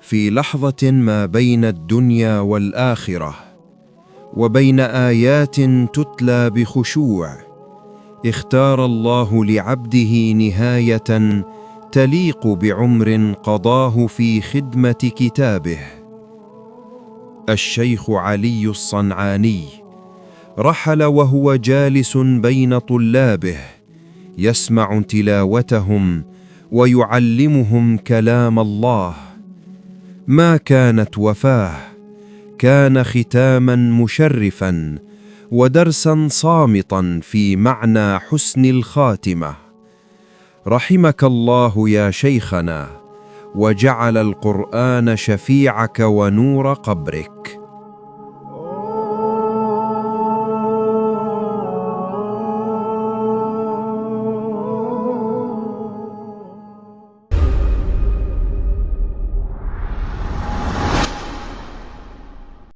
في لحظة ما بين الدنيا والآخرة، وبين آيات تتلى بخشوع، اختار الله لعبده نهاية تليق بعمر قضاه في خدمة كتابه. الشيخ علي الصنعاني رحل وهو جالس بين طلابه يسمع تلاوتهم ويعلمهم كلام الله. ما كانت وفاه، كان ختاما مشرفا ودرسا صامتا في معنى حسن الخاتمة. رحمك الله يا شيخنا، وجعل القرآن شفيعك ونور قبرك.